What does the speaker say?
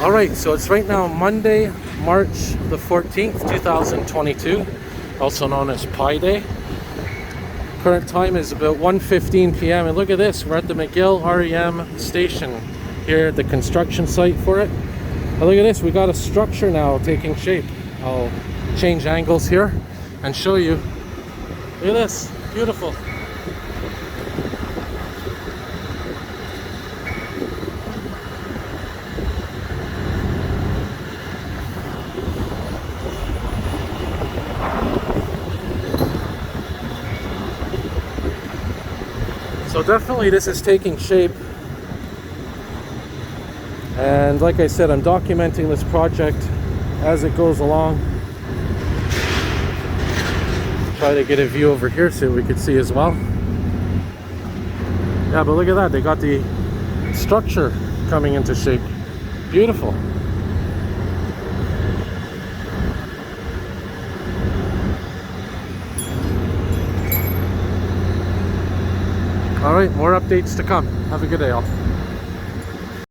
All right, so it's right now Monday, March the 14th, 2022, also known as Pi Day. Current time is about 1:15 p.m. and look at this, we're at the McGill REM Station here at the construction site for it. And look at this, we got a structure now taking shape. I'll change angles here and show you. Look at this, beautiful. So definitely this is taking shape, and like I said, I'm documenting this project as it goes along. Try to get a view over here so we could see as well. Yeah, but look at that, they got the structure coming into shape. Beautiful. All right, more updates to come. Have a good day, all.